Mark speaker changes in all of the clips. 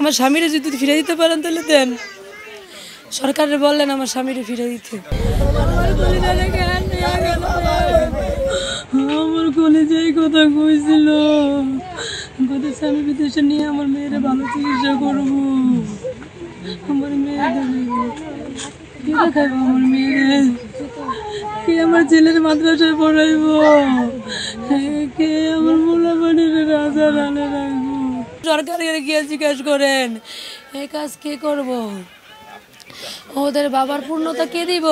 Speaker 1: আমার স্বামীরে যদি ফিরে দিতে পারেন তাহলে দেন। সরকারের বললেন আমার স্বামীরে ফিরে দিতে। আমার কলেজে কথা কইছিল, কত স্বামী বিদেশে নিয়ে আমার মেয়েরা ভালো চিকিৎসা করবো। আমার মেয়েদের কি দেখাইবো, আমার মেয়েরে কে আমার ছেলের মাদ্রাসায় পড়াইবো, কে আমার মোলা বাড়ির রাজা রানে রাখবো। সরকারের গিয়ে জিজ্ঞেস করেন এই কাজ কে করবো? ওদের বাবার পূর্ণতা কে দিব?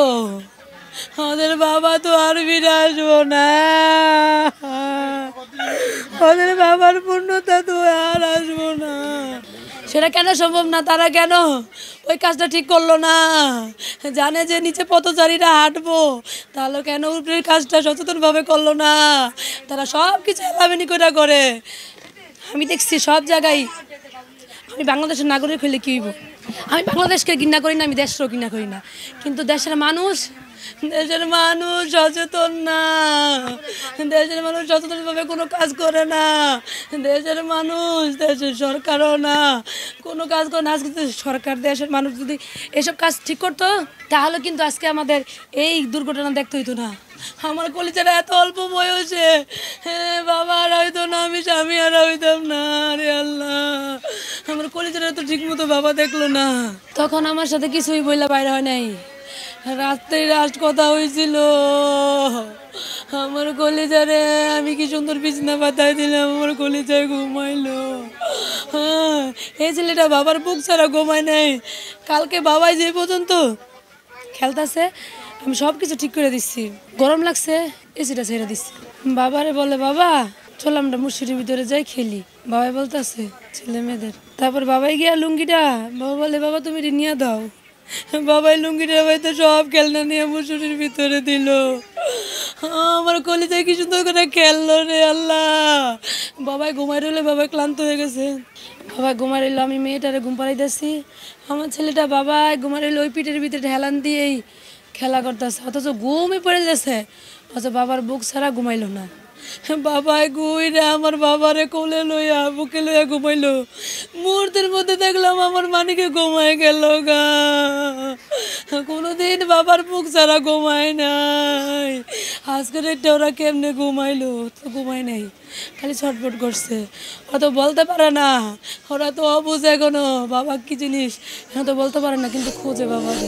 Speaker 1: ওদের বাবা তো আর ফিরে আসবো না, ওদের বাবার পূর্ণতা তো আর আসবো না। সেটা কেন সম্ভব না? তারা কেন ওই কাজটা ঠিক করলো না? জানে যে নিচে পথচারীরা হাঁটবো, তাহলে কেন উপরের কাজটা সচেতনভাবে করলো না? তারা সব কিছু এলামেনি করে। আমি দেখছি সব জায়গায়। আমি বাংলাদেশের নাগরিক হইলে কী হইব? আমি বাংলাদেশকে ঘৃণা করি না, আমি দেশেরও ঘৃণা করি না, কিন্তু দেশের মানুষ সচেতন না। দেশের মানুষ সচেতনভাবে কোনো কাজ করে না। দেশের মানুষ, দেশের সরকারও না, কোনো কাজ করে না। আজকে সরকার, দেশের মানুষ যদি এসব কাজ ঠিক করতো তাহলে কিন্তু আজকে আমাদের এই দুর্ঘটনা দেখতে হইতো না। আমার কলিজারা এত অল্প বয়সে বাবা আর হইতো না, আমি স্বামী আর হইতাম না। আরে আল্লাহ, আমার কলিজারা তো ঠিক মতো বাবা দেখলো না। তখন আমার সাথে কিছুই বইলা বাইরে হয় নাই। রাত্রে লাস্ট কথা হয়েছিল আমার কলিজারে আমি কি সুন্দর বিছনা পাতায় দিলাম, আমার কলিজায় ঘুমাইলো। হ্যাঁ, এই ছেলেটা বাবার বুক ছাড়া ঘুমায় নাই। কালকে বাবাই যে পর্যন্ত খেলতেছে, আমি সব কিছু ঠিক করে দিচ্ছি। গরম লাগছে, এসিটা ছেড়ে দিচ্ছি। বাবারে বলে বাবা চল আমরা মুর্শিদের ভিতরে যাই খেলি। বাবাই বলতেছে ছেলে মেয়েদের। তারপর বাবাই গিয়া লুঙ্গিটা, বাবা বলে বাবা তুমি নিয়ে দাও। বাবাই লুঙ্গিটা বাইতে সব খেলনা নিয়ে মুসুরির ভিতরে দিল। আমার কলিজায় কি সুন্দর করে খেললো রে আল্লাহ। বাবাই ঘুমাই রইলে, বাবাই ক্লান্ত হয়ে গেছে। বাবা ঘুমাই রইলো, আমি মেয়েটারে ঘুম পাড়াই দিচ্ছি। আমার ছেলেটা বাবাই ঘুমাই রইলো, ওই পিঠের ভিতরে হেলান দিয়েই খেলা করতেছে, অথচ ঘুমই পড়ে যাচ্ছে। অথচ বাবার বুক ছাড়া ঘুমাইলো না। বাবাই গুইরা আমার বাবারে কোলে লইয়া বুকে লইয়া ঘুমাইলো। মুহূর্তের মধ্যে দেখলাম আমার মানিকে ঘুমায় গেল গা। কোনোদিন বাবার বুক ছাড়া ঘুমায় নাই। আজকের একটা ওরা কেমনে ঘুমাইলো? তো ঘুমায় নাই, খালি ছটফট করছে। অত বলতে পারে না, ওরা তো অবুঝ এখনো বাবা কি জিনিস, এখন তো বলতে পারে না, কিন্তু খোঁজে বাবারে।